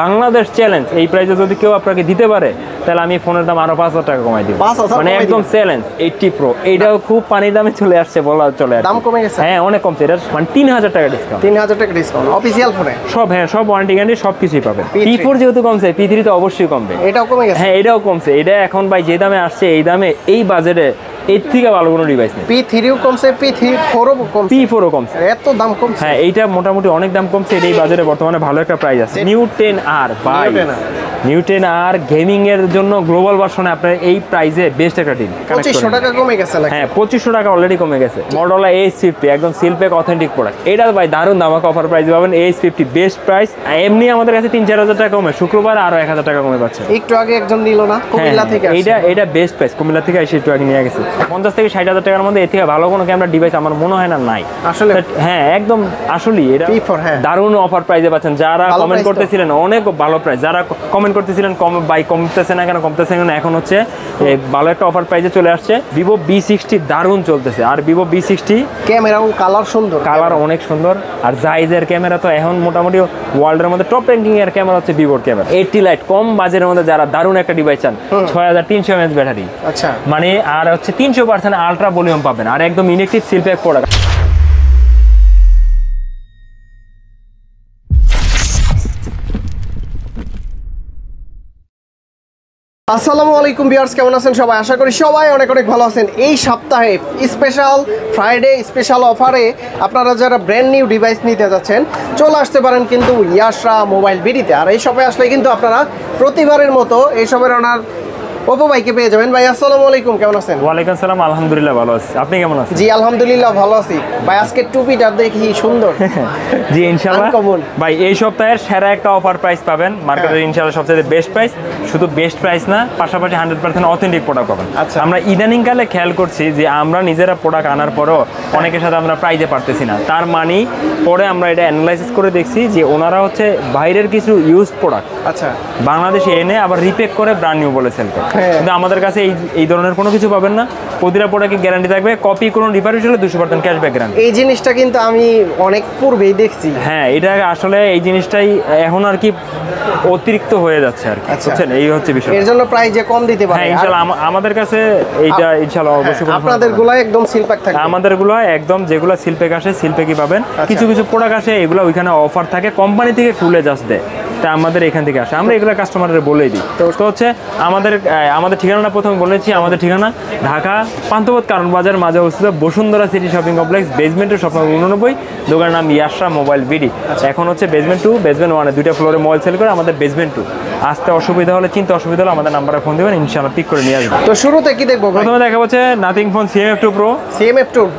Bangladesh challenge এই প্রাইসে যদি কেউ আপনাকে দিতে পারে তাহলে আমি ফোনের দাম আরো 5,000 টাকা কমাই দিব। মানে একদম চ্যালেঞ্জ 80 Pro এইটাও খুব পানির দামে চলে আসছে বলা চলে আসছে। দাম কমে গেছে? হ্যাঁ অনেক কমছে, এটা মানে 3000 টাকা ডিসকাউন্ট। 3000 টাকা ডিসকাউন্ট অফিশিয়াল ফোনে সব। হ্যাঁ সব ওয়ারেন্টি গ্যারান্টি সব কিছুই পাবেন। P4 যেহেতু কমছে P3 তো অবশ্যই কমবে। এটাও কমে গেছে? হ্যাঁ এটাও কমছে। এটা এখন ভাই যে দামে আসছে এই দামে এই বাজেটে এর থেকে ভালো কোনো ডিভাইস নেই। P3ও কমছে, P4ও কমছে, P4ও কমছে। এত দাম কমছে? হ্যাঁ এইটা মোটামুটি অনেক দাম কমছে। এই বাজারে বর্তমানে ভালো একটা প্রাইস আছে। নিউ 10R ভাই, নিউ 10R গেমিং এর জন্য গ্লোবাল ভার্সনে আপনার এই প্রাইসে বেস্ট একটা ডিল। 2500 টাকা কমে গেছে নাকি? হ্যাঁ 2500 টাকা অলরেডি কমে গেছে। Motorola A50 একদম সিলপ্যাক অথেন্টিক প্রোডাক্ট। এটা ভাই দারুণ ধামাকা অফার প্রাইস পাবেন। A50 best price. এমনি আমাদের কাছে 3-4000 টাকা কমে, শুক্রবার আরো 1000 টাকা কমে পাচ্ছে। একটু আগে একজন নিল না কুমিল্লা থেকে আসছে। এটা বেস্ট প্রাইস, কুমিল্লা থেকে এসে একটু আগে নিয়ে গেছে। 50 থেকে 60,000 টাকার মধ্যে এর থেকে ভালো কোনো ক্যামেরা ডিভাইস আমার মনে হয় না নাই আসলে। হ্যাঁ একদম আসলেই এটা P4 হ্যাঁ দারুণ অফার প্রাইসে পাচ্ছেন। যারা কমেন্ট করতেছিলেন অনেক ভালো প্রাইস, যারা কমেন্ট করতেছিলেন কমতেছে না কেন, কমতেছে না, এখন হচ্ছে ভালো একটা অফার প্রাইসে চলে আসছে। Vivo V60 দারুণ চলতেছে। আর Vivo V60 ক্যামেরাও কালার সুন্দর, কালার অনেক সুন্দর। আর জাইজের ক্যামেরা তো এখন মোটামুটি ওয়ার্ল্ডের মধ্যে টপ র্যাঙ্কিং এর ক্যামেরা হচ্ছে ভিভোর ক্যামেরা। 80 লাইট কম বাজেটের মধ্যে যারা দারুণ একটা ডিভাইস চান, 6300 mAh ব্যাটারি, আচ্ছা মানে আর হচ্ছে 300% আলট্রা ভলিউম পাবেন, আর একদম ইনেকটিভ সিলপ্যাক প্রোডাক্ট। আসসালামু আলাইকুম ভিউয়ার্স, কেমন আছেন সবাই? আশা করি সবাই অনেক অনেক ভালো আছেন। এই সপ্তাহে স্পেশাল ফ্রাইডে স্পেশাল অফারে আপনারা যারা ব্র্যান্ড নিউ ডিভাইস নিতে যাচ্ছেন চলে আসতে পারেন কিন্তু ইয়াশরা মোবাইল বিডিতে। আর এই শপে আসলে কিন্তু আপনারা প্রতিবারের মতো এই শপের ওনার ওপো ভাইকে পেয়ে যাবেন। ভাই আসসালামু আলাইকুম, কেমন আছেন? ওয়ালাইকুম আসসালাম, আলহামদুলিল্লাহ ভালো আছি। আপনি কেমন আছেন? জি আলহামদুলিল্লাহ ভালো আছি। ভাই আজকে টুপিটা দেখি সুন্দর। জি ইনশাআল্লাহ ভাই এই সপ্তাহের সেরা একটা অফার প্রাইস পাবেন মার্কেটের। ইনশাআল্লাহ সবচেয়ে বেস্ট প্রাইস, শুধু বেস্ট প্রাইস না, পাশাপাশি 100% অথেন্টিক প্রোডাক্ট পাবেন। আমরা ইদানিং কালে খেয়াল করছি যে আমরা নিজেরা প্রোডাক্ট আনার পরও অনেকের সাথে আমরা প্রাইজে পারতেছি না। তার মানে পরে আমরা এটা অ্যানালাইসিস করে দেখছি যে ওনারা হচ্ছে বাইরের কিছু ইউজ প্রোডাক্ট আচ্ছা বাংলাদেশে এনে আবার রিপেক করে ব্র্যান্ড নিউ বলে সেল করে। কিন্তু আমাদের কাছে এই ধরনের কোনো কিছু পাবেন না। প্রতিটা প্রোডাক্টে গ্যারান্টি থাকবে, কপি কোনো রিফারিশ হলে 200% ক্যাশব্যাক গ্যারান্টি। এই জিনিসটা কিন্তু আমি অনেক পূর্বেই দেখছি। হ্যাঁ এটা আসলে এই জিনিসটাই এখন আর কি অতিরিক্ত হয়ে যাচ্ছে আর কি, বুঝছেন? এই হচ্ছে বিষয়। এর জন্য প্রাইজে কম দিতে পারে। হ্যাঁ ইনশাআল্লাহ আমাদের কাছে এইটা ইনশাআল্লাহ অবশ্যই। আপনাদের গুলো একদম সিলপ্যাক থাকে? আমাদের গুলো একদম যেগুলো সিলপ্যাক আসে সিলপ্যাকই পাবেন। কিছু কিছু প্রোডাক্ট আসে এগুলো ওইখানে অফার থাকে, কোম্পানি থেকে খুলে জাস্ট দেয়, তা আমাদের এখান থেকে আসে, আমরা এগুলো কাস্টমারদের বলেই দিই। তো হচ্ছে আমাদের ঠিকানাটা প্রথমে বলেছি। আমাদের ঠিকানা ঢাকা পান্থপথ কারণ বাজার মাঝে অবস্থিত Bashundhara city shopping complex, basement 2 স্বপ্ন 89। দোকানের নাম ইয়াশরা মোবাইল বিডি। এখন হচ্ছে বেসমেন্ট 2 বেসমেন্ট 1 দুইটা ফ্লোরে মোবাইল সেল করে। আমাদের বেসমেন্ট 2 আসতে অসুবিধা হলে, চিন্তা অসুবিধা হলে আমাদের নাম্বারে ফোন দেবেন, ইনশাআল্লাহ পিক করে নিয়ে আসবেন। তো শুরুতে কি দেখবো? প্রথমে দেখা হচ্ছে nothing phone CMF2 Pro।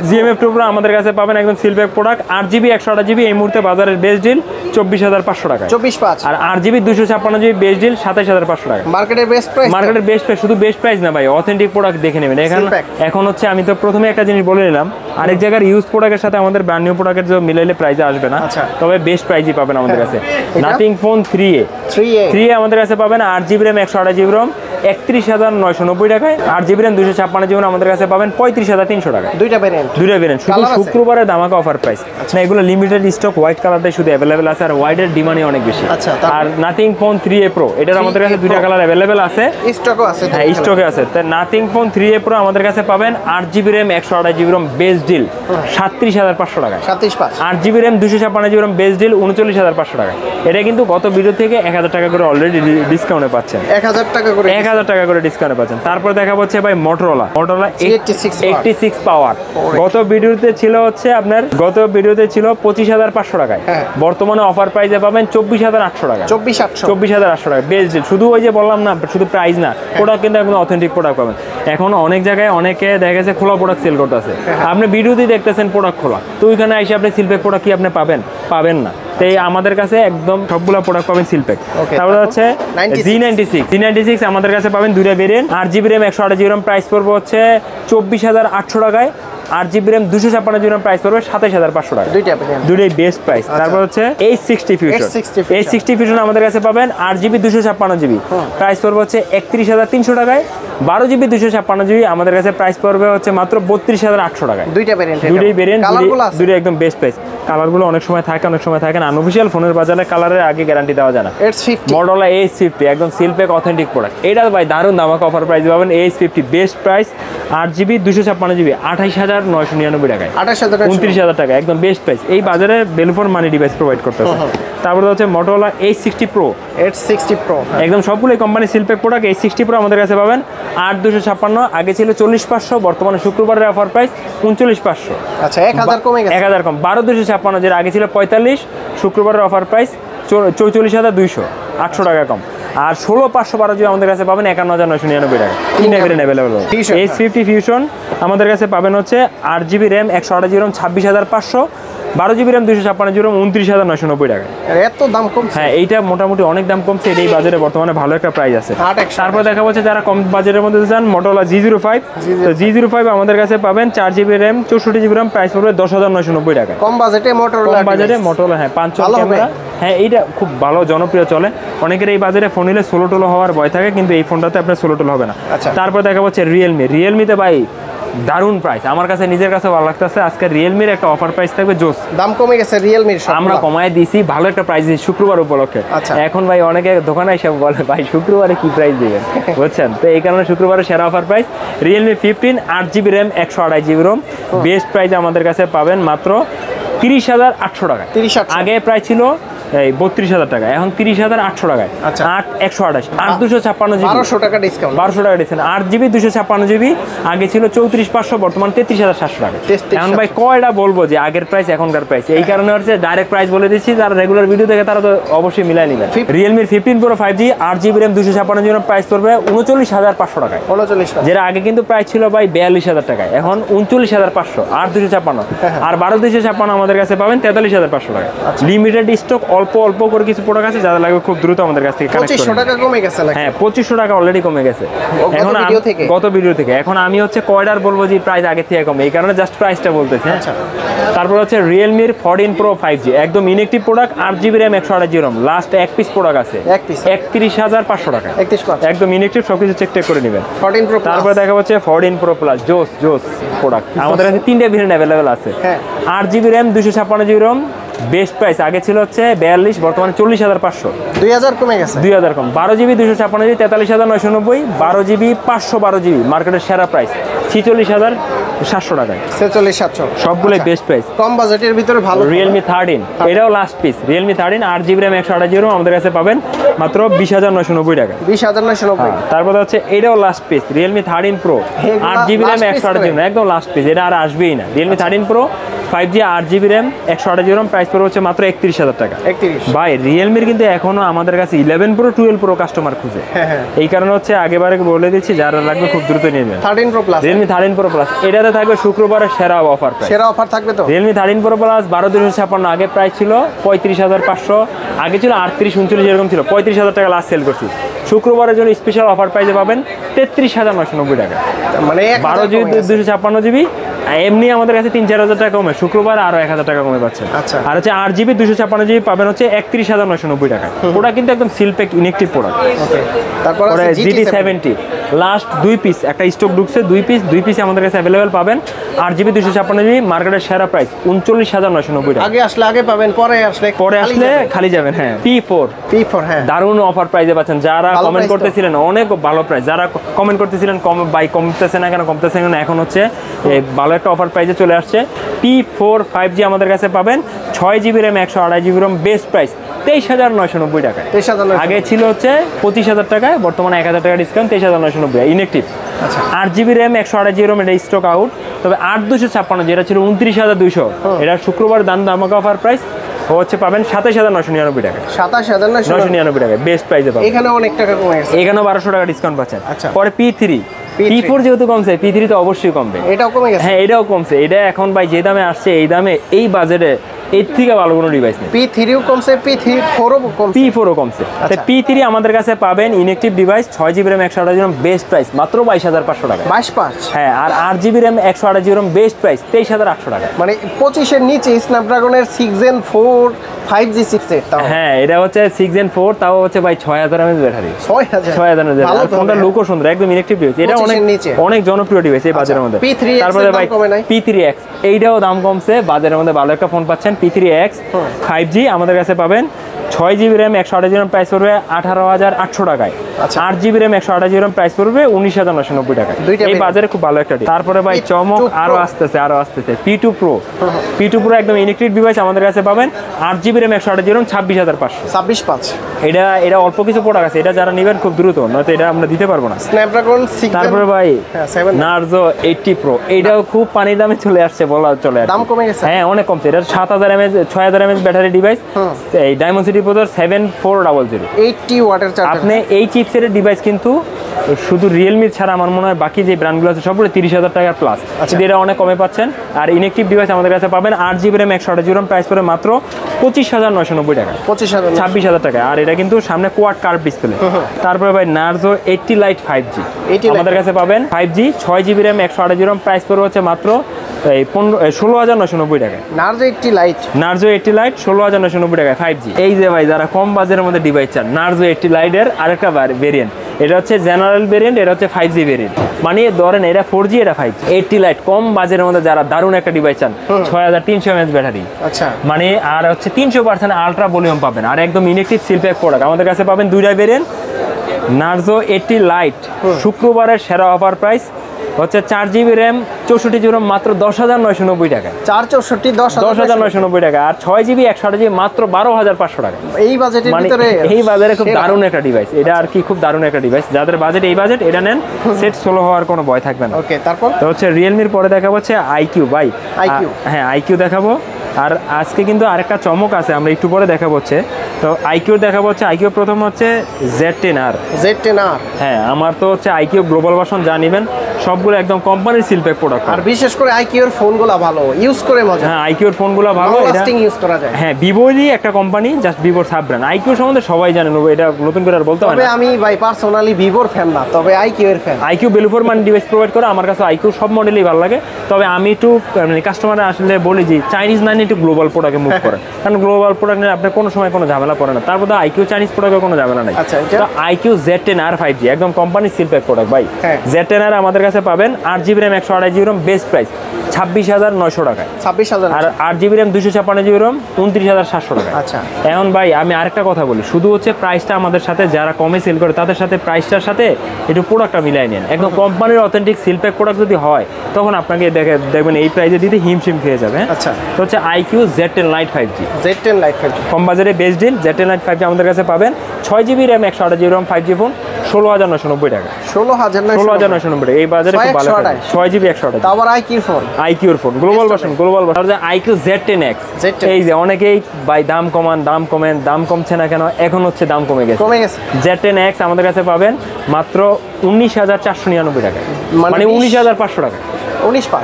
CMF2 Pro আমাদের কাছে পাবেন একদম সিলপ্যাক প্রোডাক্ট। 8GB 128GB এই মুহূর্তে বাজারের বেস্ট ডিল 24,500 টাকা। 24,500। আর 8GB 256GB বেস্ট ডিল 27,500 টাকা। মার্কেটের বেস্ট প্রাইস? মার্কেটের বেস্ট প্রাইস, শুধু বেস্ট প্রাইস না ভাই, অথেন্টিক প্রোডাক্ট দেখে নেবেন। এখন হচ্ছে আমি তো প্রথমে একটা জিনিস বলে নিলাম, আরেক জায়গার ইউজ প্রোডাক্টের সাথে আমাদের ব্র্যান্ড নিউ প্রোডাক্টের যে মিলাইলে প্রাইসে আসবে না, তবে বেস্ট প্রাইসই পাবেন আমাদের কাছে। নাথিং ফোন 3A আমাদের কাছে পাবেন 8GB RAM 128GB ROM 31,990 টাকায়। 8GB RAM 256GB আমাদের কাছে পাবেন 35,300 টাকায়। দুইটা ভ্যারিয়েন্ট। শুধু শুক্রবারে ধামাকা অফার প্রাইস না, এগুলো লিমিটেড স্টক, হোয়াইট কালারটাই শুধু অ্যাভেলেবেল আছে, আর হোয়াইটের ডিমান্ডই অনেক বেশি। আর নাথিং ফোন 3A Pro এটার আমাদের কাছে দুইটা কালার অ্যাভেলেবেল আছে, স্টকও আছে। হ্যাঁ স্টকে আছে। তাই নাথিং ফোন 3A Pro আমাদের কাছে পাবেন 8GB RAM 128GB ROM best deal 37,500 টাকায়। 8GB RAM 256GB ROM best deal 39,500 টাকায়। এটা কিন্তু গত ভিডিও থেকে 1000 টাকা করে অলরেডি ডিসকাউন্টে পাচ্ছেন। 1000 টাকা করে ডিসকাউন্টে পাচ্ছেন। তারপর দেখা হচ্ছে ভাই Motorola 86 পাওয়ার। গত ভিডিওতে ছিল 25,500 টাকায়, বর্তমানে অফার প্রাইসে পাবেন 24,800 টাকা। 24,800 টাকা বেস্ট ডিল। শুধু ওই যে বললাম না, শুধু প্রাইস না, প্রোডাক্ট কিন্তু একদম অথেন্টিক প্রোডাক্ট পাবেন। এখন অনেক জায়গায় অনেকে দেখা গেছে খোলা প্রোডাক্ট সেল করতেছে, আপনি ভিডিওতেই দেখতেছেন প্রোডাক্ট খোলা, তো ওইখানে এসে আপনি সিলপ্যাক প্রোডাক্ট কি আপনি পাবেন না। তাই আমাদের কাছে একদম সবগুলো প্রোডাক্ট পাবেন সিলপ্যাক। তারপরে হচ্ছে G96 আমাদের কাছে পাবেন দুইটা variant. 8GB RAM 128GB ROM price পড়বে হচ্ছে 24,800 টাকায়। 8GB RAM 256GB ROM price পড়বে 27,500 টাকা। দুইটাই বেস্ট প্রাইস। তারপর হচ্ছে H60 Fusion আমাদের কাছে পাবেন 8GB 256GB প্রাইস পড়বে হচ্ছে 31,300 টাকায়। 12GB 256GB আমাদের কাছে প্রাইস পড়বে হচ্ছে মাত্র 32,800 টাকায়। দুইটাই ভেরিয়েন্ট, দুইটা একদম বেস্ট প্রাইস। কালারগুলো অনেক সময় থাকে, অনেক সময় থাকে না। আনঅফিশিয়াল ফোনের বাজারে কালারের আগে গ্যারান্টি দেওয়া যায় না। Motorola H50 একদম সিলপ্যাক অথেন্টিক প্রোডাক্ট। এটা ভাই দারুণ ধামাকা অফার প্রাইস পাবেন। H50 best price 8GB 256GB 28,999 টাকায়, 29,000 টাকা, একদম বেস্ট প্রাইস। এই বাজারে value for money device provide করতেছে। তারপরে হচ্ছে Motorola H60 Pro, একদম সবগুলোই company seal pack product. H60 Pro আমাদের কাছে পাবেন 8,256, আগে ছিল 40,500, বর্তমানে শুক্রবারের অফার প্রাইস 39,500। আচ্ছা 1000 কমে গেছে, 1000 কম, 12,256, যেটা আগে ছিল 45, শুক্রবারের অফার প্রাইস 44,200, 800 টাকা কম। আর 16,512 আমাদের কাছে পাবেন 51,999 টাকা। তিনটা ভেরিয়েন্ট অ্যাভেলেবল। H50 Fusion আমাদের কাছে পাবেন হচ্ছে 8GB RAM 128GB RAM 26,500, 12GB RAM 256GB RAM 29,990 টাকা। এত দাম কম? হ্যাঁ, এইটা মোটামুটি অনেক দাম কমছে। এই বাজারে বর্তমানে ভালো একটা প্রাইস আছে। তারপর দেখা যাচ্ছে যারা কম বাজেটের মধ্যে চান Motorola G05, তো G05 আমাদের কাছে পাবেন 4GB RAM 64GB RAM, price পড়বে 10,990 টাকা। কম বাজেটে Motorola, হ্যাঁ 5 ক্যামেরা, হ্যাঁ এইটা খুব ভালো জনপ্রিয় চলে। অনেকের এই বাজারে ফোন নিলে সোলো টোলো হওয়ার ভয় থাকে, কিন্তু এই ফোনটাতে আপনার সোলো টোলো হবে না। তারপর দেখা যাচ্ছে রিয়েলমিতে ভাই দারুণ প্রাইস, আমার কাছে নিজের কাছে ভালো লাগতেছে। আজকে রিয়েলমির একটা অফার প্রাইস থাকবে জোস। দাম কমে গেছে রিয়েলমির, আমরা কমায় দিয়েছি, ভালো একটা প্রাইস দিয়েছি শুক্রবার উপলক্ষে। এখন ভাই অনেকে দোকানে এসে বলে ভাই শুক্রবারে কি প্রাইস দিবেন, বুঝছেন? তো এই কারণে শুক্রবারে সেরা offer price Realme 15 8GB RAM 128GB ROM, best price আমাদের কাছে পাবেন মাত্র 30,800 টাকা। আগে প্রাইস ছিল 32,000 টাকা, এখন 30,800 টাকায়। 8/128 8/256GB, 1200 টাকা ডিসকাউন্ট, 8GB 256GB, আগে ছিল 34,500, বর্তমান 33,700 টাকা। এখন ভাই কয়টা বলবো যে আগের প্রাইস এখনকার প্রাইস, এই কারণে হচ্ছে ডাইরেক্ট প্রাইস বলে দিচ্ছি। যারা রেগুলার ভিডিও দেখে তারা তো অবশ্যই মিলাই নেবেন। রিয়েলমির 15 Pro 5G 8GB RAM 256GB price পড়বে 39,500 টাকায়, যেটা আগে কিন্তু প্রাইস ছিল ভাই 42,000 টাকায়, এখন 39,500, 8/256। আর 12/256 আমাদের কাছে পাবেন 43,500 টাকা। লিমিটেড স্টক, অল্প করে কিছু প্রোডাক্ট আছে, যারা লাগবে খুব দ্রুত আমাদের কাছ থেকে কানেক্ট করুন। 2500 টাকা কমে গেছে নাকি? হ্যাঁ 2500 টাকা অলরেডি কমে গেছে এখন গত ভিডিও থেকে। এখন আমি হচ্ছে কয়ডার বলবো যে প্রাইস আগে থেকে কমে, এই কারণে জাস্ট প্রাইসটা বলতেছি। তারপর হচ্ছে Realme 14 Pro 5G, একদম inactive product, 8GB RAM 128GB ROM, last এক পিস প্রোডাক্ট আছে, 31,500 টাকা, একদম ইনঅ্যাকটিভ, সবকিছু চেক করে নেবেন। 14 Pro, তারপর দেখা হচ্ছে 14 Pro Plus, জোস প্রোডাক্ট। আমাদের কাছে তিনটা ভেরিয়েন্ট অ্যাভেলেবল আছে। 8GB RAM 256GB ROM, best price আগে ছিল হচ্ছে 42, বর্তমানে 40,500, 2000 কমে গেছে, 2000 কম। 12GB 256GB 43,990, 12GB 512GB মার্কেটের সেরা প্রাইস 46,700 টাকায়, 46,700, সবগুলোই বেস্ট প্রাইস, কম বাজেটের ভিতরে ভালো। Realme 13, এটাও last piece, Realme 13 8GB RAM 128GB ROM আমাদের কাছে পাবেন মাত্র 20,990 টাকা, 20,990। তারপর হচ্ছে এটাও last piece, Realme 13 Pro 8GB RAM 128GB, একদম লাস্ট পিস, এটা আর আসবেই না। Realme 13 Pro 5G 8GB RAM 128GB ROM, price পড়ে হচ্ছে মাত্র 31,000 টাকা। ভাই রিয়েলমির কিন্তু এখনো আমাদের কাছে 11 Pro 12 Pro কাস্টমার খুঁজে, এই কারণে হচ্ছে আগেবারে বলে দিচ্ছি যারা লাগবে খুব দ্রুত নিয়ে নেবেন। 13 Pro Plus, Realme 13 Pro Plus, এটাতে থাকবে শুক্রবারের সেরা অফার প্রাইস, সেরা অফার থাকবে তো। Realme 13 Pro Plus 12,256, আগে প্রাইস ছিল 35,500, আগে ছিল 38 39 এরকম ছিল, 35,000 টাকা লাস্ট সেল করছি। শুক্রবারের জন্য স্পেশাল অফার প্রাইসে পাবেন 33,990 টাকা, মানে 12GB 256GB। এমনি আমাদের কাছে 3-4 টাকা কমে, শুক্রবার আরো 1,000 টাকা কমে পাচ্ছেন। আর হচ্ছে 8GB 256GB পাবেন হচ্ছে 31,990 টাকা। ওটা কিন্তু একদম সিলপ্যাক ইনঅ্যাকটিভ প্রোডাক্ট। তারপরে GT70 লাস্ট 2 পিস, একটা স্টক ঢুকছে, 2 পিস আমাদের কাছে अवेलेबल পাবেন। 8GB 256GB মার্কেটের সেরা প্রাইস 39,990 টাকা। আগে পাবেন, পরে আসলে খালি যাবেন। হ্যাঁ P4, হ্যাঁ দারুণ অফার প্রাইসে পাচ্ছেন। যারা কমেন্ট করতেছিলেন অনেক ভালো প্রাইস, যারা কমেন্ট করতেছিলেন কমতেছে না কেন, এখন হচ্ছে ভালো একটা অফার প্রাইসে চলে আসছে। P4 5G আমাদের কাছে পাবেন 6GB RAM 128GB ROM, best price 23,990 টাকা। আগে ছিল হচ্ছে 25,000 টাকায়, বর্তমানে 1,000 টাকা discount, 23,990 inactive. 8GB RAM 128GB ROM, এটা স্টক আউট। তবে 8,256 যেটা ছিল 29,200, এটা শুক্রবার ধামাকা অফার প্রাইস হচ্ছে পাবেন 27,999 টাকা, 27,999 টাকা, বেস্ট প্রাইসে পাবেন। এখানে অনেক টাকা কমে গেছে, এখানেও 1200 টাকা ডিসকাউন্ট পাচ্ছেন। পরে P4 যেহেতু কমছে, P3 তো অবশ্যই কমবে, এটাও কমে গেছে। হ্যাঁ এটাও কমছে, এটা এখন ভাই যে দামে আসছে, এই দামে এই বাজেটে এর থেকে ভালো কোনো ডিভাইস নেই। P3ও কমছে, P4ও কমছে। তাই P3 আমাদের কাছে পাবেন inactive device, 6GB RAM 128GB ROM, best price মাত্র 22,500 টাকা, 22,500। হ্যাঁ আর 8GB RAM 128GB ROM, best price 23,800 টাকা, মানে 25 এর নিচে। স্ন্যাপড্রাগনের 6 Gen 4 5G চিপসেট, হ্যাঁ এটা হচ্ছে 6 Gen 4, তাও হচ্ছে ভাই 6000 mAh ব্যাটারি, 6000 mAh। ফোনটা লুকও সুন্দর, একদম ইনঅ্যাকটিভ ডিভাইস, এটা অনেক জনপ্রিয় ডিভাইস এই বাজারের মধ্যে। তারপরে ভাই P3X, এইটাও দাম কমছে, বাজারের মধ্যে ভালো একটা ফোন পাচ্ছেন। P3X 5G আমাদের কাছে পাবেন 6GB RAM 128GB RAM price পড়বে 18,800 টাকায়। 8GB RAM 128GB RAM price পড়বে 19,990 টাকায়। এই বাজারে খুব ভালো একটা ডিভাইস। তারপরে ভাই চমক আরো আসতেছে P2 Pro P2 Pro একদম ইলেকট্রিক ডিভাইস আমাদের কাছে পাবেন 8GB RAM 128GB RAM 26,500। এটা অল্প কিছু প্রোডাক্ট আছে, এটা যারা নেবেন খুব দ্রুত, নয়তো এটা আমরা দিতে পারবো না। স্ন্যাপড্রাগন 6। তারপরে ভাই Narzo 80 Pro এটাও খুব পানি দামে চলে আসছে বলা চলে। দাম কমে গেছে? হ্যাঁ অনেক কমছে। এটা 7000 mAh 6000 mAh ব্যাটারি ডিভাইস, এই ডায়মন্ড প্রসেসর 7400 80 ওয়াটের চার্জার। আপনি এই চিপসেটের ডিভাইস কিন্তু শুধু রিয়েলমি ছাড়া আমার মনে হয় বাকি যে ব্র্যান্ডগুলো আছে সবগুলো 30,000 টাকা প্লাস, কিন্তু এটা অনেক কমে পাচ্ছেন। আর ইনেকটিভ ডিভাইস আমাদের কাছে পাবেন 8GB RAM 128GB RAM price পড়ে মাত্র 25,990 টাকা, 26,000 টাকা। আর এটা কিন্তু সামনে কোয়াড কার্ভ ডিসপ্লে। তারপরে ভাই Narzo 80 Lite 5G আমাদের কাছে পাবেন 5G 6GB RAM 128GB RAM price পড়ে হচ্ছে মাত্র 16,990 টাকা। Narzo 80 Lite 16,990 টাকায় 5G। এই যে ভাই যারা কম বাজেটের মধ্যে ডিভাইস চান, Narzo 80 Lite এর আরেকটা ভেরিয়েন্ট, এটা হচ্ছে জেনারেল ভেরিয়েন্ট, এটা হচ্ছে 5G ভেরিয়েন্ট। মানে ধরেন এটা 4G, এটা 5G। 80 Lite কম বাজেটের মধ্যে যারা দারুণ একটা ডিভাইস চান, 6300 mAh ব্যাটারি, মানে আর হচ্ছে 300% আলট্রা ভলিউম পাবেন, আর একদম ইনেকটিভ সিলপ্যাক প্রোডাক্ট আমাদের কাছে পাবেন দুইটা ভেরিয়েন্ট। Narzo 80 Lite শুক্রবারের সেরা অফার প্রাইস হচ্ছে 4GB RAM 64GB RAM মাত্র 10,990 টাকা। 10,990 টাকা। আর 6GB 128GB মাত্র 12,500 টাকা। এই বাজেটের ভিতরে এই বাজারে খুব দারুণ একটা ডিভাইস। এটা আর কি খুব দারুণ একটা ডিভাইস। যাদের বাজেট এই বাজেট এটা নেন, সেট সোলো হওয়ার কোনো ভয় থাকবে না। ওকে, তারপর তো হচ্ছে রিয়েলমির পরে দেখাবো হচ্ছে IQ ভাই। হ্যাঁ IQ দেখাবো। আর আজকে কিন্তু আরেকটা চমক আছে, আমরা একটু পরে দেখাবো হচ্ছে। তো IQ দেখাবো হচ্ছে IQ প্রথম হচ্ছে Z10R। হ্যাঁ আমার তো হচ্ছে IQ গ্লোবাল ভার্সন জানিবেন সবগুলো একদম কোম্পানির সিলপ্যাক প্রোডাক্ট। আর বিশেষ করে IQ এর ফোনগুলো ভালো, ইউজ করে মজা। হ্যাঁ IQ এর ফোনগুলো ভালো, লাস্টিং ইউজ করা যায়। হ্যাঁ ভিভোরই একটা কোম্পানি, জাস্ট ভিভোর সাব ব্র্যান্ড। IQ সম্বন্ধে সবাই জানে, এটা নতুন করে আর বলতে হয় না। তবে আমি ভাই পার্সোনালি ভিভোর ফ্যান না, তবে IQ এর ফ্যান। IQ বেলুফোর মান ডিভাইস প্রোভাইড করে, আমার কাছে IQ সব মডেলই ভালো লাগে। তবে আমি একটু মানে কাস্টমার আসলে বলি যে চাইনিজ না নিয়ে একটু গ্লোবাল প্রোডাক্টে মুভ করেন, কারণ গ্লোবাল প্রোডাক্ট নিয়ে আপনার কোনো সময় কোনো ঝামেলা পড়ে না। তারপর IQ চাইনিজ প্রোডাক্টে কোনো ঝামেলা নাই। তো IQ Z10R 5G একদম কোম্পানির সিলপ্যাক প্রোডাক্ট ভাই। Z10R আমাদের কাছে পাবেন 8GB RAM 128GB RAM best price 26,900 টাকায়। 26,000। আর 8GB RAM 256GB RAM 29,700 টাকা। আচ্ছা এখন ভাই আমি আরেকটা কথা বলি, শুধু হচ্ছে প্রাইসটা আমাদের সাথে যারা কমে সেল করে তাদের সাথে প্রাইসটার সাথে একটু প্রোডাক্টটা মিলাই নেন। একদম কোম্পানির অথেন্টিক সিলপ্যাক প্রোডাক্ট যদি হয় তখন আপনাকে দেখবেন এই প্রাইসে দিতে হিমশিম খেয়ে যাবে। আচ্ছা তো হচ্ছে IQ Z10 Lite 5G কম বাজারে best deal. Z10 Lite 5G আমাদের কাছে পাবেন 6GB RAM 128GB RAM 5G phone 16,990 টাকা। 16,990 টাকা এই বাজারে খুব ভালো। 6GB 128। তারপর IQ এর phone global version IQ Z10X। এই যে অনেকেই ভাই দাম কমেন দাম কমছে না কেন, এখন হচ্ছে দাম কমে গেছে। Z10X আমাদের কাছে পাবেন মাত্র 19,499 টাকা, মানে 19,500 টাকা।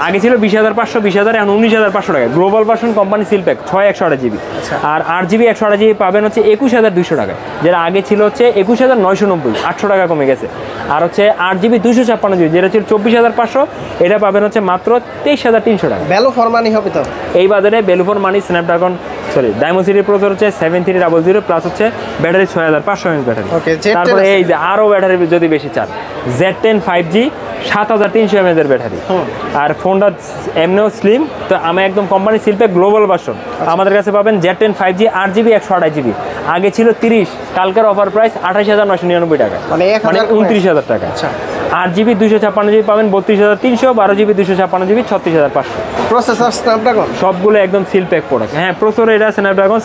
আগে ছিল 20,500 20,000, এখন 19,500 টাকা। Global version company seal pack 6/128GB। আর 8GB 128GB পাবেন হচ্ছে 21,200 টাকা, যেটা আগে ছিল হচ্ছে 21,990, 800 টাকা কমে গেছে। আর হচ্ছে 8GB 256GB যেটা ছিল 24,500, এটা পাবেন হচ্ছে মাত্র 23,300 টাকা। ভ্যালু ফর মানি হবে তো এই বাজারে। Value for money Snapdragon diamond city processor হচ্ছে 7300 প্লাস হচ্ছে ব্যাটারি 6500 mAh ব্যাটারি। তারপরে এই যে আরো ব্যাটারি যদি বেশি চান, Z10 5G 7300 mAh এর ব্যাটারি। আর ফোনটা এমনিও স্লিম, তো আমি একদম কোম্পানি সিলপ্যাক গ্লোবাল ভার্সন আমাদের কাছে পাবেন Z10 5G 8GB 128GB। আগে ছিল 30, কালকের অফার প্রাইস 28,999 টাকা, মানে 29,000 টাকা। 8GB 256GB পাবেন 32,300, 12GB 256GB 36,500। প্রসেসর স্ন্যাপড্রাগন সবগুলো একদম সিলপ্যাক প্রোডাক্ট। হ্যাঁ প্রসেসর এটা স্ন্যাপড্রাগন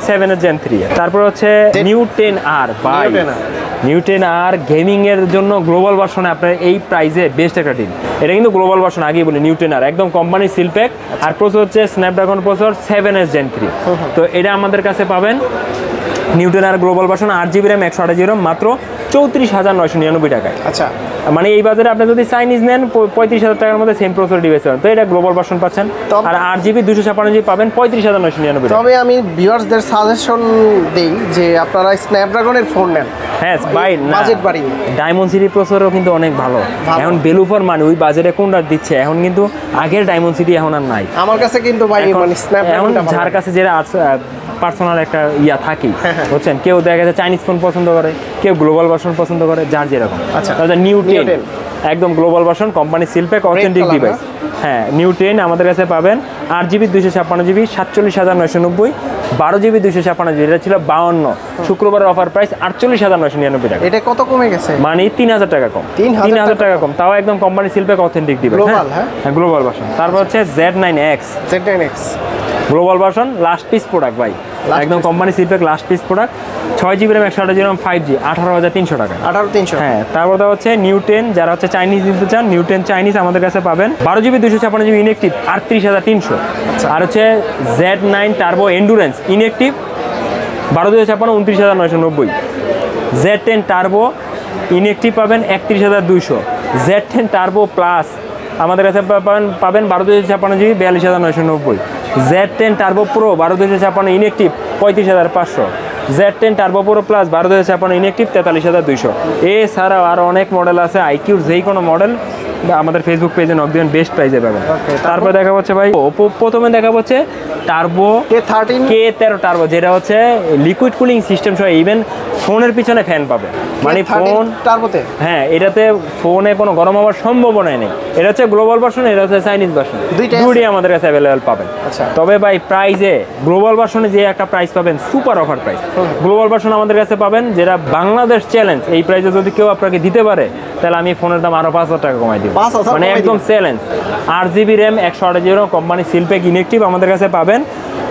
7 Gen 3। তারপর হচ্ছে new 10R by new 10R gaming এর জন্য গ্লোবাল ভার্সনে আপনার এই প্রাইসে বেস্ট একটা ডিল। এটা কিন্তু গ্লোবাল ভার্সন আগেই বলি, নিউ 10R একদম কোম্পানি সিলপ্যাক। আর প্রসেসর হচ্ছে স্ন্যাপড্রাগন প্রসেসর 7 Gen 3। তো এটা আমাদের কাছে পাবেন new 10R global version 8GB RAM 128GB RAM মাত্র 34,999 টাকায়। আচ্ছা মানে এই বাজারে আপনি যদি চাইনিজ নেন 35,000 টাকার মধ্যে সেম প্রসেসর ডিভাইস পাবেন। তো এটা গ্লোবাল ভার্সন পাচ্ছেন। আর 8GB 256GB পাবেন 35,999 টাকা। তবে আমি ভিউয়ার্সদের সাজেশন দেই যে আপনারা স্ন্যাপড্রাগনের ফোন নেন। হ্যাঁ ভাই বাজেট বাড়িয়ে ডায়মন্ড সিটি প্রসেসরও কিন্তু অনেক ভালো। এখন ভ্যালু ফর মানি ওই বাজারে কোনটা দিচ্ছে, এখন কিন্তু আগের ডায়মন্ড সিটি এখন আর নাই আমার কাছে। কিন্তু ভাই মানে স্ন্যাপড্রাগনটা যার কাছে যেটা পার্সোনাল একটা ইয়া থাকি বুঝছেন, কেউ দেখা যাচ্ছে চাইনিজ ফোন পছন্দ করে, কেউ গ্লোবাল ভার্সন পছন্দ করে, যার যেরকম। আচ্ছা নিউ 10 একদম global version company seal pack authentic device. হ্যাঁ, নিউ 10 আমাদের কাছে পাবেন 8GB 256GB 47,990, 12GB 256GB, এটা ছিল 52, শুক্রবারের অফার প্রাইস 48,999 টাকা। এটা কত কমে গেছে? মানে 3000 টাকা কম, 3000 টাকা কম, তাও একদম company seal pack authentic device. Global, হ্যাঁ গ্লোবাল ভার্সন। তারপর হচ্ছে Z9X global version, last piece product ভাই, একদম company seal pack last piece product, 6GB RAM 128GB 5G 18,300 টাকা। 18,300। হ্যাঁ, তারপর হচ্ছে নিউ 10, যারা হচ্ছে চাইনিজ নিতে চান নিউ 10 চাইনিজ আমাদের কাছে পাবেন 12GB 256GB ইনএক্টিভ 38,300। আর হচ্ছে Z9 turbo endurance inactive 12,256 29,990। Z10 turbo inactive পাবেন 31,200। Z10 টার্বো প্লাস আমাদের কাছে পাবেন 12,256GB 42,990। Z10 turbo pro 12,256 inactive 35,500। Z10 turbo pro plus 12,256 inactive 43,200। এছাড়াও আরও অনেক মডেল আছে, আইকিউর যেই কোনো মডেল আমাদের ফেসবুক পেজে নক দিবেন, বেস্ট প্রাইসে পাবেন। তারপর দেখা হচ্ছে ভাই প্রথমে দেখা হচ্ছে টার্বো K13 টার্বো, যেটা হচ্ছে লিকুইড কুলিং সিস্টেম সহ ইভেন ফোনের পিছনে ফ্যান পাবে, মানে ফোন টার্বোতে। হ্যাঁ, এটাতে ফোনে কোনো গরম হওয়ার সম্ভাবনাই নেই। এটা হচ্ছে গ্লোবাল ভার্সন, এটা হচ্ছে চাইনিজ ভার্সন, দুটোই আমাদের কাছে অ্যাভেলেবেল পাবেন। তবে ভাই প্রাইসে গ্লোবাল ভার্সনে যে একটা প্রাইস পাবেন super offer price. Global version আমাদের কাছে পাবেন যেটা বাংলাদেশ চ্যালেঞ্জ, এই প্রাইসে যদি কেউ আপনাকে দিতে পারে তাহলে আমি ফোনের দাম আরো 5,000 টাকা কমাই দিব, মানে একদম challenge. 8GB RAM 128GB company seal pack inactive আমাদের কাছে পাবেন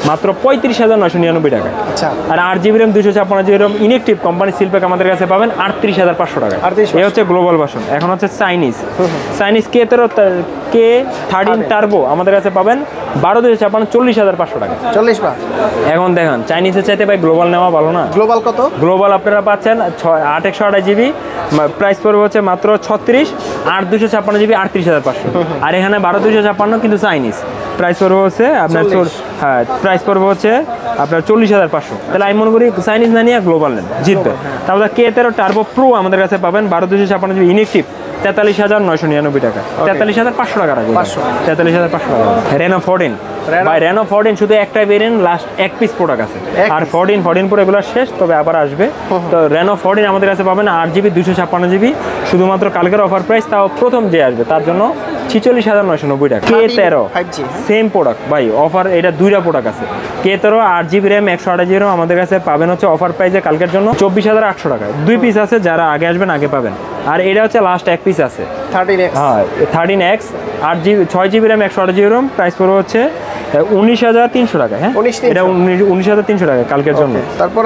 মাত্র 35,999 টাকা। আর 8GB RAM 256GB RAM inactive company seal pack আমাদের কাছে পাবেন 38,500 টাকা। এই হচ্ছে গ্লোবাল ভার্সন। এখন হচ্ছে চাইনিজ K13 টার্বো আমাদের কাছে পাবেন 12,256 40,500 টাকা। 40 বার। এখন দেখেন চাইনিজের চাইতে ভাই গ্লোবাল নেওয়া ভালো না? গ্লোবাল কত? গ্লোবাল আপনারা পাচ্ছেন 8/128GB, প্রাইস পড়বে হচ্ছে মাত্র 36, 8/256GB 38,500। আর এখানে 12,256 কিন্তু চাইনিজ, প্রাইস পড়বে হচ্ছে আপনার হ্যাঁ প্রাইস পড়বে হচ্ছে আপনার 40,500। তাহলে আমি মনে করি চাইনিজ না নিয়ে গ্লোবাল নেন, জিতবে। তারপরে K13 টার্বো প্রো আমাদের কাছে পাবেন 12,256GB ইনএক্টিভ 43,999 টাকা, 43,500 টাকা রাখবে, 43,500 টাকা। রেনো 14 ভাই, রেনো 14 শুধু একটা ভেরিয়েন্ট, লাস্ট এক পিস প্রোডাক্ট আছে, আর 14 পরে এগুলো শেষ, তবে আবার আসবে। তো রেনো 14 আমাদের কাছে পাবেন 8GB 256GB, শুধুমাত্র কালকের অফার প্রাইস, তাও প্রথম যে আসবে তার জন্য 46,990 টাকা। K13 সেম প্রোডাক্ট ভাই, অফার এটা দুইটা প্রোডাক্ট আছে। K13 8GB RAM 128GB RAM আমাদের কাছে পাবেন হচ্ছে অফার প্রাইসে কালকের জন্য 24,800 টাকা। 2 পিস আছে, যারা আগে আসবেন আগে পাবেন। আর এটা হচ্ছে লাস্ট এক পিস আছে 13X। হ্যাঁ 13X 6GB RAM 128GB RAM, price পড়বে হচ্ছে 19,300 টাকা। হ্যাঁ এটা 19,300 টাকা কালকের জন্য। তারপর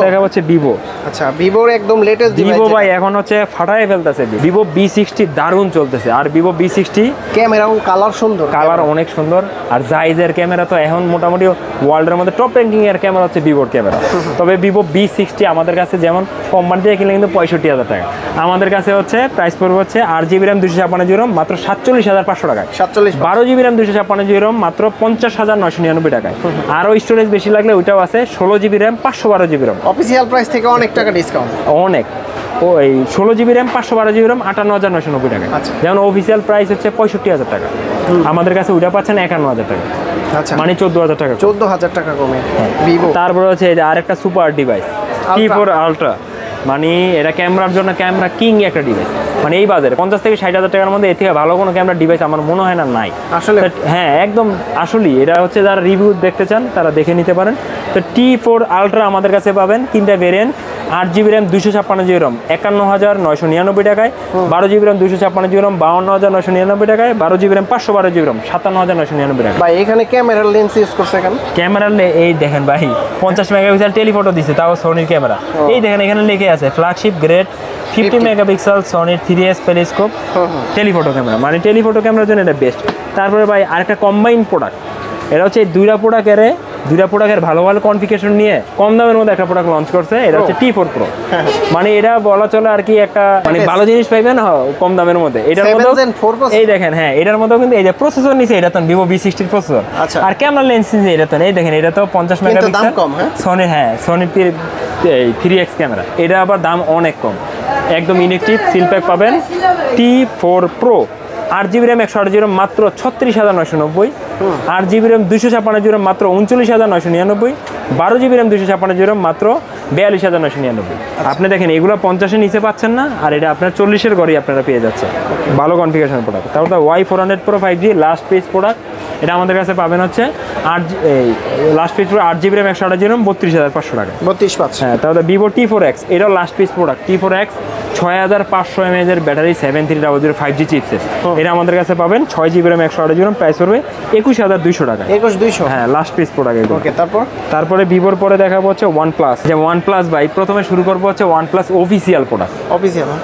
দেখা হচ্ছে ভিভো। আচ্ছা, ভিভোর একদম লেটেস্ট ভিভো ভাই, এখন হচ্ছে ফাটায় ফেলতেছে ভিভো B60, দারুণ চলতেছে। আর ভিভো B60 ক্যামেরাও কালার সুন্দর, কালার অনেক সুন্দর। আর জাইজের ক্যামেরা তো এখন মোটামুটি ওয়ার্ল্ডের মধ্যে টপ র্যাঙ্কিং এর ক্যামেরা হচ্ছে ভিভোর ক্যামেরা। তবে ভিভো B60 আমাদের কাছে যেমন কোম্পানি থেকে কিনলে কিন্তু 65,000 টাকা, আমাদের কাছে হচ্ছে প্রাইস পড়বে হচ্ছে 8GB RAM 256GB RAM মাত্র 47,500 টাকায়। 12GB RAM 256GB RAM মাত্র 50,999 টাকায়। আরও স্টোরেজ বেশি লাগলে ওইটাও আছে 16GB RAM 512GB RAM, official price থেকে অনেক টাকা ডিসকাউন্ট, অনেক। ওই 16GB RAM 512GB RAM 58,990 টাকা। যেমন অফিসিয়াল প্রাইস হচ্ছে 65,000 টাকা, আমাদের কাছে ওইটা পাচ্ছেন 51,000 টাকা। আচ্ছা, মানে 14,000 টাকা, 14,000 টাকা কমে ভিভো। তারপরে হচ্ছে আরেকটা সুপার ডিভাইস T4 আলট্রা, মানে এটা ক্যামেরার জন্য ক্যামেরা কিং একটা ডিভাইস। মানে এই বাজারে 50,000 থেকে 60,000 টাকার মধ্যে এর থেকে ভালো কোনো ক্যামেরা ডিভাইস আমার মনে হয় না নাই আসলে। হ্যাঁ একদম আসলেই, এটা হচ্ছে যারা রিভিউ দেখতে চান তারা দেখে নিতে পারেন। তো T4 আলট্রা আমাদের কাছে পাবেন তিনটা variant, 8GB RAM 256GB RAM 51,999 টাকায়, 12GB RAM 256GB RAM 52,999 টাকায়, 12GB RAM 512GB RAM 57,999 টাকা। ভাই এখানে ক্যামেরার লেন্স ইউজ করছে কেন? ক্যামেরার এই দেখেন ভাই 50 মেগাপিক্সেল টেলিফটো দিছে, তাও সোনির ক্যামেরা। এই দেখেন এখানে লিখে আছে ফ্ল্যাগশিপ গ্রেড 50 মেগাপিক্সেল সোনির 3S পেরিস্কোপ টেলিফটো ক্যামেরা, মানে টেলিফটো ক্যামেরার জন্য এটা বেস্ট। তারপরে ভাই আরেকটা কম্বাইন প্রোডাক্ট, এটা হচ্ছে দুইটা প্রোডাক্টের ভালো ভালো কনফিগারেশন নিয়ে কম দামের মধ্যে একটা প্রোডাক্ট লঞ্চ করছে, এটা হচ্ছে T4 Pro। মানে এটা বলা চলে আর কি একটা মানে ভালো জিনিস পাইবেন কম দামের মধ্যে। এটার মধ্যে এই দেখেন, হ্যাঁ এটার মধ্যে কিন্তু এই যে প্রসেসর নিচে এটা তো ভিভো B60 প্রসেসর, আর ক্যামেরা লেন্স নিচে এটা তো এই দেখেন, এটা তো 50 মেগাপিক্সেল সোনি, হ্যাঁ সোনি 3X ক্যামেরা, এটা আবার দাম অনেক কম, একদম ইনএক্টিভ সিলপ্যাক পাবেন T4 Pro 8GB RAM 128GB RAM মাত্র 36,990, 8GB RAM 256GB RAM মাত্র 39,999, 12 GB RAM 256 GB মাত্র 42,999। আপনি দেখেন এগুলো 50-এর নিচে পাচ্ছেন না, আর এটা আপনার 40-এর ঘরেই আপনারা পেয়ে যাচ্ছে। ভালো কনফিগারেশন প্রোডাক্ট। তারপর Y400 Pro 5G last piece product, এটা আমাদের কাছে পাবেন হচ্ছে লাস্ট পিস পুরো 8 GB RAM 128 GB 32,500 টাকা। 32,500। হ্যাঁ, তাহলে Vivo T4X, এটাও last piece product. T4X 6500 mAh এর ব্যাটারি, 7300 5G চিপসেট। এটা আমাদের কাছে পাবেন 6 GB RAM 128 GB, প্রাইস পড়বে 21,200 টাকা। 21,200। হ্যাঁ, লাস্ট পিস প্রোডাক্ট। ওকে, তারপরে ভিভোর পরে দেখাবো হচ্ছে OnePlus। যে OnePlus ভাই, প্রথমে শুরু করবো হচ্ছে OnePlus অফিসিয়াল প্রোডাক্ট।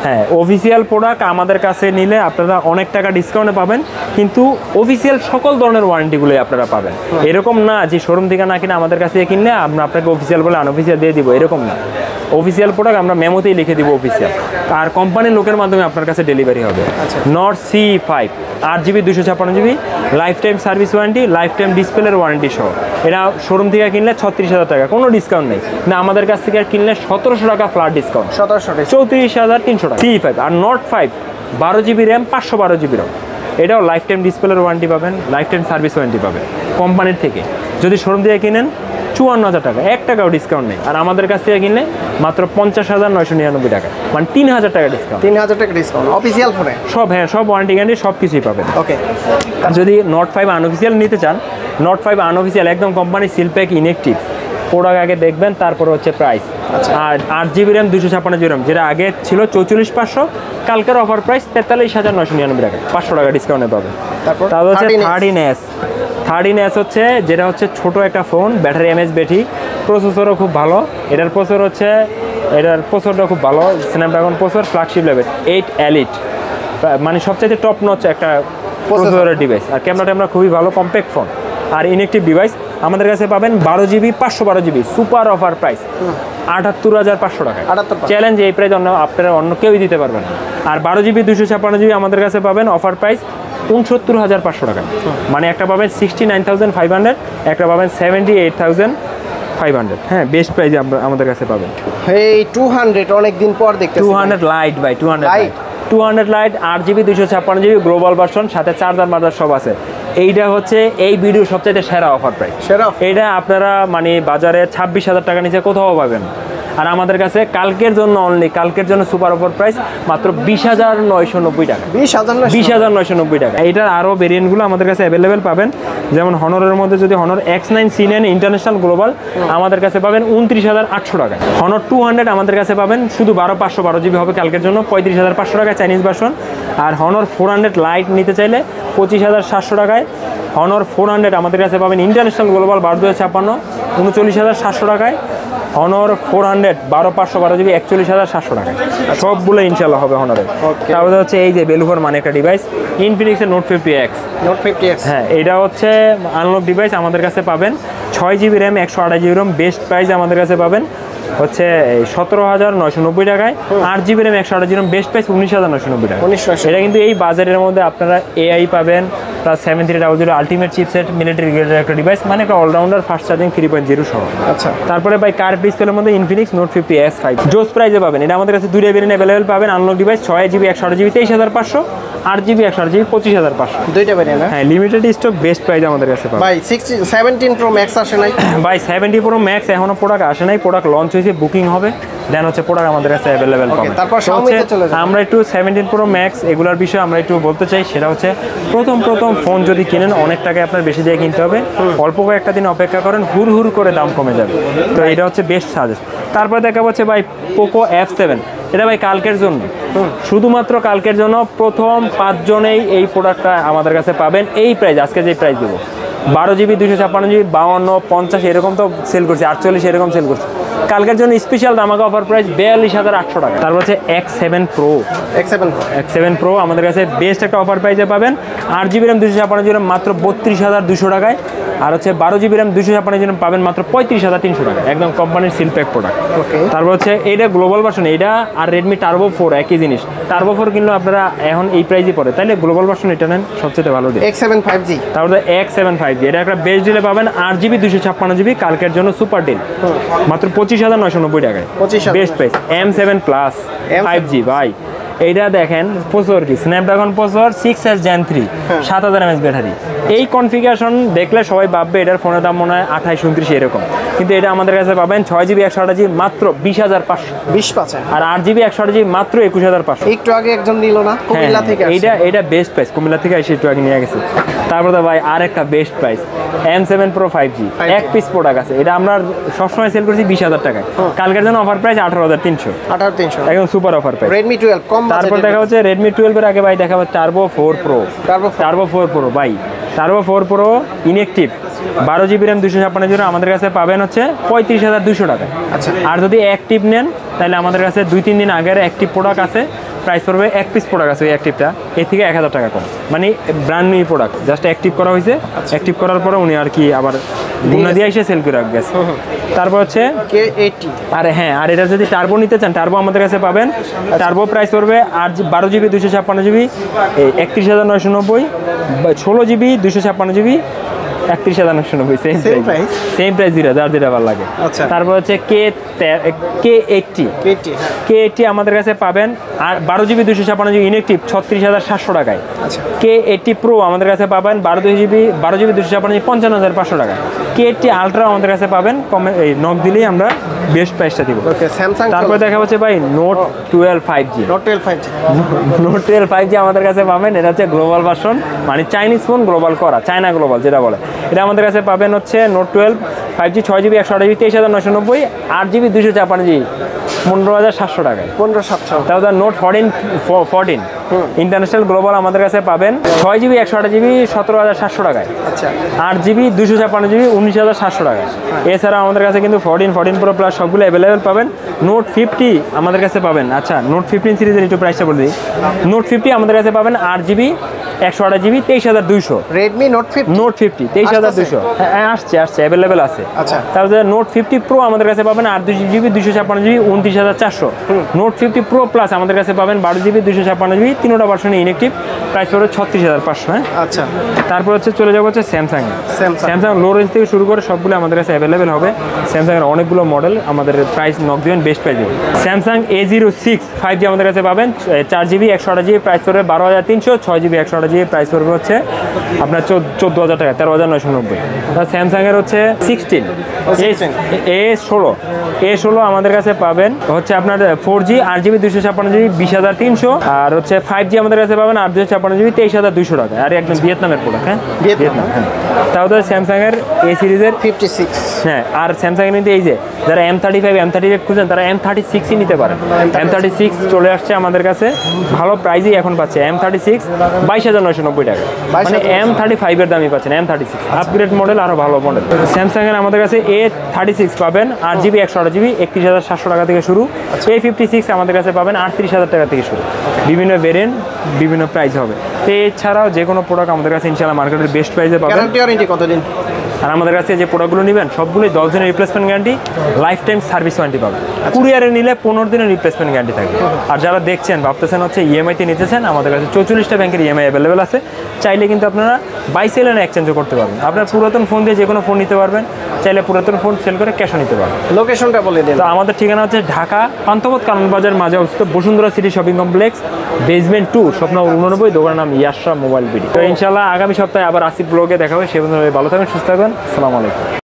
হ্যাঁ, অফিসিয়াল প্রোডাক্ট আমাদের কাছে নিলে আপনারা অনেক টাকা ডিসকাউন্টে পাবেন, কিন্তু অফিসিয়াল সকল ধরনের ওয়ারেন্টিগুলোই আপনারা পাবেন। এরকম না যে শোরুম থেকে না কিনে আমাদের কাছে কিনলে আমরা আপনাকে অফিসিয়াল বলে আনঅফিসিয়াল দিয়ে দিব, এরকম না। অফিসিয়াল প্রোডাক্ট আমরা মেমোতেই লিখে দিব অফিসিয়াল, আর কোম্পানির লোকের মাধ্যমে আপনার কাছে ডেলিভারি হবে। Nord C5 8GB 256GB, life time service warranty, life time ডিসপ্লের ওয়ারেন্টি সহ। এটা শোরুম থেকে কিনলে 36,000 টাকা, কোনো ডিসকাউন্ট নেই না। আমাদের কাছ থেকে কিনলে 1700 টাকা ফ্ল্যাট ডিসকাউন্ট, 34,300 টাকা C5। আর Nord 5 12GB RAM 512GB RAM, এটাও লাইফ টাইম ডিসপ্লের ওয়ারেন্টি পাবেন, লাইফ টাইম সার্ভিস ওয়ারেন্টি পাবেন কোম্পানির থেকে। যদি শোরুম থেকে কিনেন 54,000 টাকা, 1 টাকাও ডিসকাউন্ট নেই। আর আমাদের কাছ থেকে কিনলে মাত্র 50,999 টাকা, মানে 3,000 টাকা ডিসকাউন্ট। 3,000 টাকা ডিসকাউন্ট অফিসিয়াল ফোনে সব। হ্যাঁ, সব ওয়ারেন্টি গ্যারান্টি সব কিছুই পাবেন। ওকে, যদি Nord 5 আনঅফিসিয়াল নিতে চান, Nord 5 আনঅফিসিয়াল একদম company seal pack inactive product আগে দেখবেন, তারপর হচ্ছে প্রাইস। আর 8GB RAM 256GB RAM, যেটা আগে ছিল 44,500, কালকের অফার প্রাইস 43,999 টাকা, 500 টাকা ডিসকাউন্টে পাবেন। তারপর হচ্ছে 13S হচ্ছে, যেটা হচ্ছে ছোট একটা ফোন, ব্যাটারি এমএএইচ ব্যাটারি, প্রসেসরও খুব ভালো। এটার প্রসেসরটা খুব ভালো, Snapdragon processor, flagship level 8 Elite, মানে সবচেয়ে টপ নচ একটা প্রসেসরের ডিভাইস। আর ক্যামেরা খুবই ভালো, কম্প্যাক্ট ফোন আর ইনঅ্যাক্টিভ ডিভাইস। আমাদের কাছে পাবেন 12GB 512GB super offer price 78,500 টাকা। চ্যালেঞ্জ, এই প্রাইস আপনারা অন্য কেউই দিতে পারবেন না। আর 12GB 256GB আমাদের কাছে পাবেন অফার প্রাইস 69,500 টাকা, মানে একটা পাবেন 69,500, একটা পাবেন 78,500। হ্যাঁ, বেস্ট প্রাইসে আমাদের কাছে পাবেন। এই 200 অনেকদিন পর দেখতেছি। 200 লাইট ভাই, 200 light 8GB 256GB global version, সাথে চার্জার সব আছে। এইটা হচ্ছে এই ভিডিও সবচাইতে সেরা অফার প্রাইস। এইটা আপনারা মানে বাজারে 26,000 টাকা নিচে কোথাও পাবেন। আর আমাদের কাছে কালকের জন্য অনলি, কালকের জন্য সুপার অফার প্রাইস মাত্র 20,990 টাকা। 20,990 টাকা। এইটার আরও ভেরিয়েন্টগুলো আমাদের কাছে অ্যাভেলেবেল পাবেন, যেমন হনরের মধ্যে যদি Honor X9 C9 international global আমাদের কাছে পাবেন 29,800 টাকা। হনর 200 আমাদের কাছে পাবেন শুধু 12GB হবে কালকের জন্য 35,500 টাকা চাইনিজ ভার্সন। আর হনর 400 লাইট নিতে চাইলে 25,700 টাকায়। হনর 400 আমাদের কাছে পাবেন ইন্টারন্যাশনাল গ্লোবাল 12,256 39,700 টাকায়। হনর 400 12/512GB 41,700 টাকায়। সবগুলো ইনশাল্লাহ হবে হনরের। তারপরে হচ্ছে এই যে বেলুফোর মানে একটা ডিভাইস, ইনফিনিক্সের Note 50X। হ্যাঁ, এটা হচ্ছে আনলক ডিভাইস, আমাদের কাছে পাবেন 6GB RAM 128GB RAM, best price আমাদের কাছে পাবেন হচ্ছে 17,990 টাকায়। 8GB RAM 128GB RAM, best price 19,990 টাকা। এটা কিন্তু এই বাজারের মধ্যে আপনারা AI পাবেন, প্লাস 7300 আলটিমেট চিপসেট, মিলিটারি গ্রেডের একটা ডিভাইস, মানে একটা অলরাউন্ডার, ফাস্ট চার্জিং 3.0 সহ। আচ্ছা, তারপরে ভাই কার্ভ ডিসপ্লের মধ্যে ইনফিনিক্স Note 50S5 জোস প্রাইসে পাবেন। এটা আমাদের কাছে দুইটা ভেরিয়েন্ট অ্যাভেলেবেল পাবেন। Unlock device 6GB 128GB 23,500, 8GB 128GB 25,500, দুইটা ভেরিয়েন্ট। হ্যাঁ, লিমিটেড স্টক, বেস্ট প্রাইস আমাদের কাছে পাবেন। ভাই 17 Pro Max আসে নাই? ভাই 70 Pro Max এখনো প্রোডাক্ট আসে নাই, প্রোডাক্ট লঞ্চ হয়েছে, বুকিং হবে, দেন হচ্ছে প্রোডাক্ট আমাদের কাছে অ্যাভেলেবেল পাবেন। তারপর আমরা একটু 17 Pro Max এগুলোর বিষয়ে আমরা একটু বলতে চাই। সেটা হচ্ছে প্রথম ফোন যদি কিনেন অনেক টাকা আপনার বেশি দিয়ে কিনতে হবে, অল্প কয়েকটা দিন অপেক্ষা করেন, হুড় করে দাম কমে যাবে। তো এটা হচ্ছে বেস্ট সাজেস্ট। তারপরে দেখা হচ্ছে ভাই পোকো F7, এটা ভাই কালকের জন্য, শুধুমাত্র কালকের জন্য প্রথম 5 জনেই এই প্রোডাক্টটা আমাদের কাছে পাবেন এই প্রাইস, আজকে যে প্রাইস দেবো। 12GB 256GB 52 50 এরকম তো সেল করছে, 48 এরকম সেল করছে। কালকের জন্য স্পেশাল ধামাকা অফার প্রাইস 42,800 টাকা। তারপর হচ্ছে X7 Pro আমাদের কাছে বেস্ট একটা অফার প্রাইসে পাবেন। 8GB RAM 256GB RAM মাত্র 32,200 টাকায়। আর হচ্ছে 12GB RAM 256GB RAM পাবেন মাত্র 35,300 টাকা, একদম কোম্পানির সিল প্যাক প্রোডাক্ট। তারপর হচ্ছে এইটা গ্লোবাল ভার্সন, এইটা আর Redmi Turbo 4 একই জিনিস। Turbo 4 কিনলে আপনারা এখন এই প্রাইসই পড়ে, তাইলে গ্লোবাল ভার্সন এটা নেন, সবচেয়ে ভালো দিন। X7 5G, তারপরে X7 5G এটা একটা বেস্ট ডিলে পাবেন। 8GB 256GB কালকের জন্য সুপার ডিল মাত্র 25,990 টাকায়, best price. M7 Plus 5G ভাই এইটা দেখেন প্রসেসর কি Snapdragon processor 6s Gen 3 7000 mAh battery. এই কনফিগারেশন দেখলে সবাই ভাববে এটার ফোনের দাম মনে হয় 28-29 এরকম, কিন্তু এটা আমাদের কাছে পাবেন 6GB 128GB মাত্র 20500, 20 আর 8GB 128GB মাত্র 21500। একটু আগে একজন নিল না কুমিল্লা থেকে, এটা বেস্ট প্রাইস, কুমিল্লা থেকে এসে একটু আগে নিয়ে গেছে। তারপরে তো ভাই আর একটা best price M7 Pro 5G, এক পিস প্রোডাক্ট আছে, এটা আমরা সবসময় সেল করছি 20000 টাকায়, কালকের জন্য অফার প্রাইস 18300, একদম সুপার অফার প্রাইস। Redmi 12 কম বাজেট। তারপর দেখা হচ্ছে Redmi 12 এর আগে ভাই দেখা হচ্ছে Turbo 4 Pro, Turbo 4 Pro ভাই, Turbo 4 Pro inactive 12GB RAM 256GB আমাদের কাছে পাবেন হচ্ছে 35200 টাকা। আচ্ছা, আর যদি অ্যাক্টিভ নেন তাহলে আমাদের কাছে 2-3 দিন আগের অ্যাক্টিভ প্রোডাক্ট আছে, প্রাইস পড়বে এক পিস প্রোডাক্ট আছে ওই অ্যাক্টিভটা, এর থেকে 1000 টাকা কম, মানে brand new product, just active করা হয়েছে, অ্যাক্টিভ করার পরে উনি আর কি আবার গুণা দিয়ে এসে সেল করে রাখবে। তারপর হচ্ছে K80, আর হ্যাঁ, আর এটা যদি টার্বো নিতে চান টার্বো আমাদের কাছে পাবেন, টার্বো প্রাইস পড়বে 12GB 256GB 31990, 16GB 256GB 31990, same price দিরা, যার যেটা ভালো লাগে। আচ্ছা, তারপর হচ্ছে K80 আমাদের কাছে পাবেন আর 12GB 256GB ইনঅ্যাকটিভ 36700 টাকায়। আচ্ছা, K80 Pro আমাদের কাছে পাবেন 12GB 256GB 55500 টাকা। K80 Ultra আমাদের কাছে পাবেন কমে, এই নক দিলেই আমরা বেস্ট প্রাইসটা দিব। ওকে, স্যামসাং। তারপর দেখা হচ্ছে ভাই Note 12 5G, Note 12 5G আমাদের কাছে পাবেন, এটা হচ্ছে গ্লোবাল ভার্সন, মানে চাইনিজ ফোন গ্লোবাল করা, চায়না গ্লোবাল যেটা বলে, এটা আমাদের কাছে পাবেন হচ্ছে Note 12 5G 6GB 128GB 23990, 8GB 256GB 15700 টাকায়, 15700। তারপর Note 14 ইন্টারন্যাশনাল গ্লোবাল আমাদের কাছে পাবেন 6GB 128GB 17700 টাকায়। আচ্ছা, 8GB 256GB 19700 টাকায়। এছাড়া আমাদের কাছে কিন্তু 14 Pro প্লাস সবগুলো অ্যাভেলেবেল পাবেন। Note 50 আমাদের কাছে পাবেন, আচ্ছা Note 15 সিরিজের একটু প্রাইসটা বলে দিই। Note 50 আমাদের কাছে পাবেন 8GB 128GB 23200। Redmi Note 50 23200, হ্যাঁ আসছে অ্যাভেলেবেল আছে। আচ্ছা, তারপরে Note 50 Pro আমাদের কাছে পাবেন 8GB 256GB 29400। Note 50 Pro plus আমাদের কাছে পাবেন 12GB 256GB, তিনটা ভার্সনে ইনঅ্যাকটিভ, প্রাইস পড়বে 36500। হ্যাঁ, আচ্ছা। তারপর হচ্ছে চলে যাবো হচ্ছে স্যামসাং লো রেঞ্জ থেকে শুরু করে সবগুলো আমাদের কাছে অ্যাভেলেবেল হবে। স্যামসাংয়ের অনেকগুলো মডেল, আমাদের প্রাইস নক দিবেন বেস্ট প্রাইসে। স্যামসাং A06 5G আমাদের কাছে পাবেন 4GB 128GB, প্রাইস পড়বে 12300, 6GB 128GB প্রাইস পড়বে হচ্ছে আপনার 14000 টাকা, 13990। স্যামসাংয়ের হচ্ছে 16 A16 আমাদের কাছে পাবেন হচ্ছে আপনার 4G 8GB 256GB 20300, আর হচ্ছে 5G আমাদের কাছে পাবেন 856GB 23200 টাকা, আর একদম ভিয়েতনামের প্রোডাক্ট। হ্যাঁ, ভিয়েতনাম। হ্যাঁ, তাহলে স্যামসাংয়ের A সিরিজের 56। হ্যাঁ, আর স্যামসাংয়ের নিতে এই যে যারা M35 খুঁজেন তারা M36ই নিতে পারেন। M36 চলে আসছে আমাদের কাছে, ভালো প্রাইজই এখন পাচ্ছে। M36 22990 টাকা, মানে M35 এর দামই পাচ্ছেন। M36 আপগ্রেড মডেল, আরো ভালো মডেল। স্যামসাংয়ের আমাদের কাছে A36 পাবেন 8GB 128GB 31700 টাকা থেকে শুরু। A56 আমাদের কাছে পাবেন 38000 টাকা থেকে শুরু। বিভিন্ন ভেরিয়েন্ট, বিভিন্ন প্রাইস হবে। তো এছাড়াও যে কোনো প্রোডাক্ট আমাদের কাছে ইনশাআল্লাহ মার্কেটের বেস্ট প্রাইসে পাবেন। গ্যারান্টি ওয়ারেন্টি কতদিন? আর আমাদের কাছে যে প্রোডাক্টগুলো নেবেন সবগুলোই 10 দিনের replacement guarantee, life time service warranty পাবেন। কুরিয়ারে নিলে 15 দিনের রিপ্লেসমেন্ট গ্যারান্টি থাকবে। আর যারা দেখছেন ভাবতেছেন হচ্ছে ইএমআইতে নিতেছেন, আমাদের কাছে 44টা ব্যাংকের ইএমআই অ্যাভেলেবেল আছে, চাইলে কিন্তু আপনারা বাই সেল এন্ড এক্সচেঞ্জও করতে পারবেন। আপনার পুরাতন ফোন দিয়ে যে কোনো ফোন নিতে পারবেন, চাইলে পুরাতন ফোন সেল করে ক্যাশও নিতে পারবেন। লোকেশনটা বলে দিন। তো আমাদের ঠিকানা হচ্ছে ঢাকা পান্থপথ কারণ বাজার মাঝে অবস্থিত Bashundhara city shopping complex, basement 2, স্বপ্ন 89, দোকানের নাম ইয়াশরা মোবাইল বিডি। তো ইনশাআল্লাহ আগামী সপ্তাহে আবার আসিফ ব্লগে দেখা হবে। সে পর্যন্ত ভালো থাকবেন, সুস্থ থাকবেন। আসসালামু আলাইকুম।